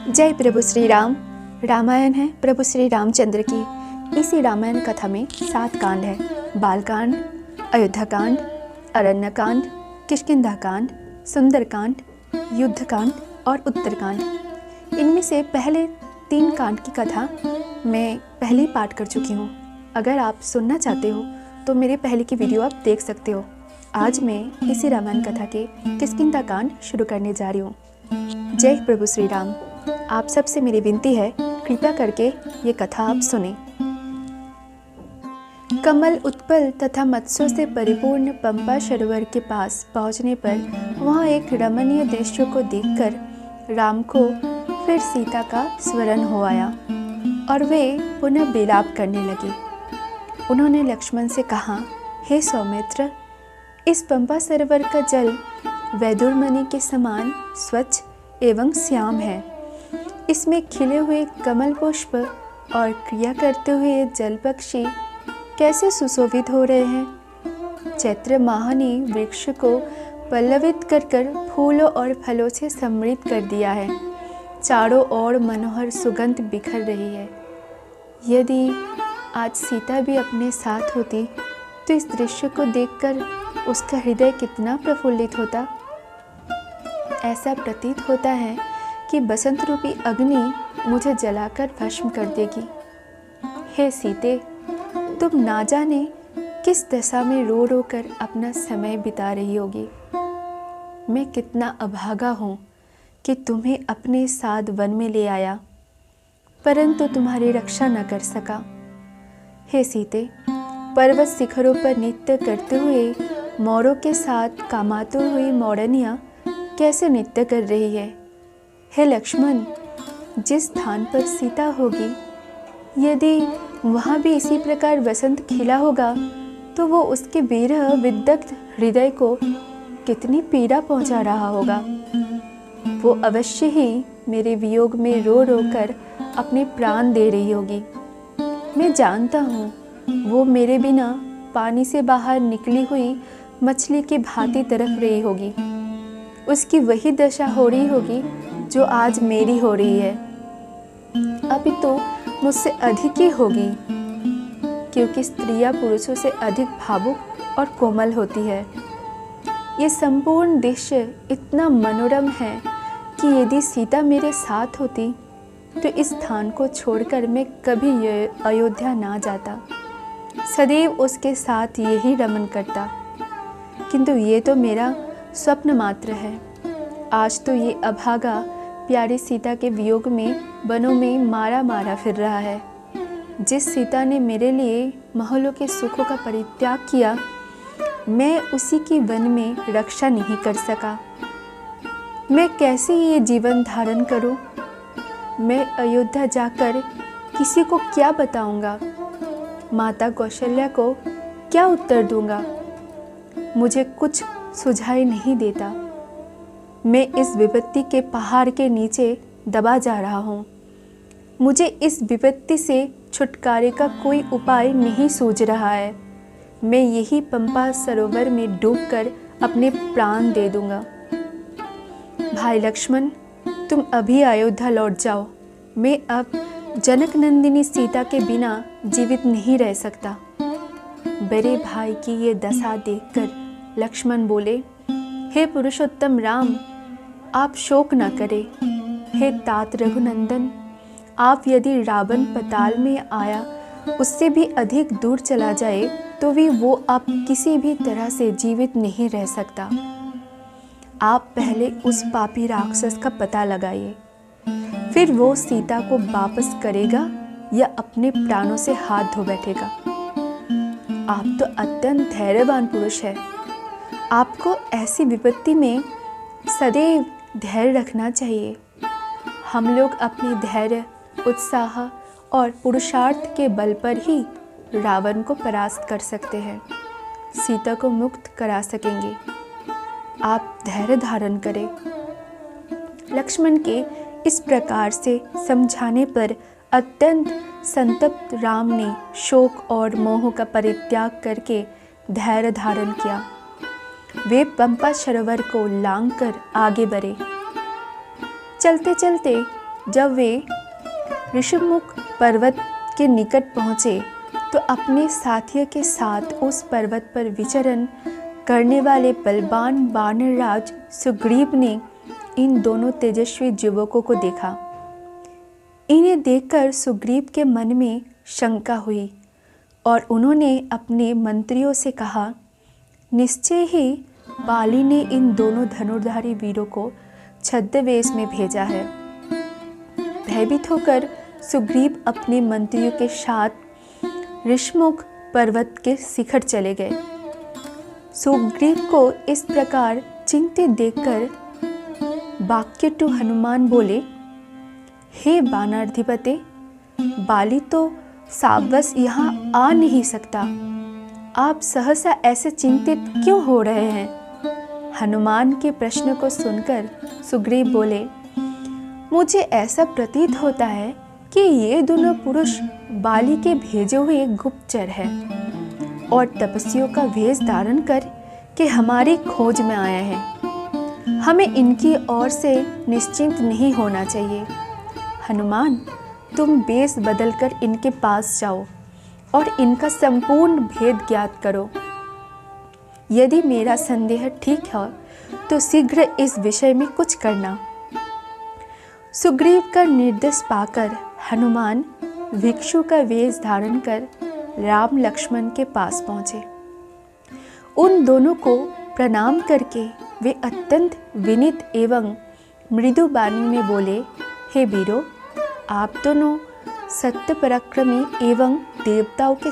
जय प्रभु श्री राम। रामायण है प्रभु श्री रामचंद्र की। इसी रामायण कथा में 7 कांड है। बालकांड, अयोध्याकांड, अरण्यकांड, किष्किंधाकांड, सुंदरकांड, युद्धकांड और उत्तरकांड। इनमें से पहले 3 कांड की कथा मैं पहले ही पाठ कर चुकी हूँ। अगर आप सुनना चाहते हो तो मेरे पहले की वीडियो आप देख सकते हो। आज मैं इसी रामायण कथा के किष्किंधाकांड शुरू करने जा रही हूँ। जय प्रभु श्री राम। आप सबसे मेरी विनती है, कृपया करके ये कथा आप सुने। कमल उत्पल तथा मत्स्यों से परिपूर्ण पंपा सरोवर के पास पहुंचने पर वहां एक रमणीय दृश्य को देखकर राम को फिर सीता का स्मरण हो आया और वे पुनः विलाप करने लगे। उन्होंने लक्ष्मण से कहा, हे सौमित्र, इस पंपा सरोवर का जल वैदुरमणि के समान स्वच्छ एवं श्याम है। इसमें खिले हुए कमल पुष्प और क्रिया करते हुए जल पक्षी कैसे सुशोभित हो रहे हैं। चैत्र माह ने वृक्ष को पल्लवित कर फूलों और फलों से समृद्ध कर दिया है। चारों ओर मनोहर सुगंध बिखर रही है। यदि आज सीता भी अपने साथ होती तो इस दृश्य को देखकर उसका हृदय कितना प्रफुल्लित होता। ऐसा प्रतीत होता है कि बसंत रूपी अग्नि मुझे जलाकर भस्म कर देगी। हे सीते, तुम ना जाने किस दशा में रो रो कर अपना समय बिता रही होगी। मैं कितना अभागा हूँ कि तुम्हें अपने साथ वन में ले आया, परंतु तुम्हारी रक्षा न कर सका। हे सीते, पर्वत शिखरों पर नृत्य करते हुए मोरों के साथ कामातुर हुई मोरनियाँ कैसे नृत्य कर रही है। हे लक्ष्मण, जिस स्थान पर सीता होगी, यदि वहाँ भी इसी प्रकार वसंत खिला होगा तो वो उसके विरह विदग्ध हृदय को कितनी पीड़ा पहुँचा रहा होगा। वो अवश्य ही मेरे वियोग में रो रो कर अपने प्राण दे रही होगी। मैं जानता हूँ वो मेरे बिना पानी से बाहर निकली हुई मछली की भांति तड़प रही होगी। उसकी वही दशा हो रही होगी जो आज मेरी हो रही है। अभी तो मुझसे अधिक ही होगी, क्योंकि स्त्रियां पुरुषों से अधिक भावुक और कोमल होती है। ये संपूर्ण दृश्य इतना मनोरम है कि यदि सीता मेरे साथ होती तो इस स्थान को छोड़कर मैं कभी अयोध्या ना जाता। सदैव उसके साथ यही रमन करता। किंतु ये तो मेरा स्वप्न मात्र है। आज तो ये अभागा प्यारी सीता के वियोग में वनों में मारा मारा फिर रहा है। जिस सीता ने मेरे लिए महलों के सुखों का परित्याग किया, मैं उसी की वन में रक्षा नहीं कर सका। मैं कैसे ये जीवन धारण करूं? मैं अयोध्या जाकर किसी को क्या बताऊंगा? माता कौशल्या को क्या उत्तर दूंगा? मुझे कुछ सुझाई नहीं देता। मैं इस विपत्ति के पहाड़ के नीचे दबा जा रहा हूँ। मुझे इस विपत्ति से छुटकारे का कोई उपाय नहीं सूझ रहा है। मैं यही पंपा सरोवर में डूबकर अपने प्राण दे दूंगा। भाई लक्ष्मण, तुम अभी अयोध्या लौट जाओ। मैं अब जनक नंदिनी सीता के बिना जीवित नहीं रह सकता। बड़े भाई की ये दशा देखकर लक्ष्मण बोले, हे पुरुषोत्तम राम, आप शोक न करें। हे तात रघुनंदन, आप यदि रावण पताल में आया उससे भी अधिक दूर चला जाए तो भी वो आप किसी भी तरह से जीवित नहीं रह सकता। आप पहले उस पापी राक्षस का पता लगाइए, फिर वो सीता को वापस करेगा या अपने प्राणों से हाथ धो बैठेगा। आप तो अत्यंत धैर्यवान पुरुष है। आपको ऐसी विपत्ति में सदैव धैर्य रखना चाहिए। हम लोग अपने धैर्य, उत्साह और पुरुषार्थ के बल पर ही रावण को परास्त कर सकते हैं, सीता को मुक्त करा सकेंगे। आप धैर्य धारण करें। लक्ष्मण के इस प्रकार से समझाने पर अत्यंत संतप्त राम ने शोक और मोह का परित्याग करके धैर्य धारण किया। वे पंपा सरोवर को लांघकर आगे बढ़े। चलते चलते जब वे ऋषिमुख पर्वत के निकट पहुँचे तो अपने साथियों के साथ उस पर्वत पर विचरण करने वाले बलवान वानर राज सुग्रीव ने इन दोनों तेजस्वी युवकों को देखा। इन्हें देखकर सुग्रीव के मन में शंका हुई और उन्होंने अपने मंत्रियों से कहा, निश्चय ही बाली ने इन दोनों धनुर्धारी वीरों को छद्मवेश में भेजा है। भयभीत होकर सुग्रीव अपने मंत्रियों के साथ ऋषमुख पर्वत के शिखर चले गए। सुग्रीव को इस प्रकार चिंतित देखकर वाक्यटु हनुमान बोले, हे वानराधिपते, बाली तो सावस यहाँ आ नहीं सकता। आप सहसा ऐसे चिंतित क्यों हो रहे हैं? हनुमान के प्रश्न को सुनकर सुग्रीव बोले, मुझे ऐसा प्रतीत होता है कि ये दोनों पुरुष बाली के भेजे हुए गुप्तचर हैं और तपस्वियों का वेश धारण कर के हमारी खोज में आए हैं। हमें इनकी ओर से निश्चिंत नहीं होना चाहिए। हनुमान, तुम वेश बदलकर इनके पास जाओ और इनका संपूर्ण भेद ज्ञात करो। यदि मेरा संदेह ठीक है तो शीघ्र इस विषय में कुछ करना। सुग्रीव का निर्देश पाकर हनुमान भिक्षु का वेश धारण कर राम लक्ष्मण के पास पहुँचे। उन दोनों को प्रणाम करके वे अत्यंत विनीत एवं मृदु वाणी में बोले, हे वीरों, आप दोनों सत्य पराक्रमी एवं देवताओं के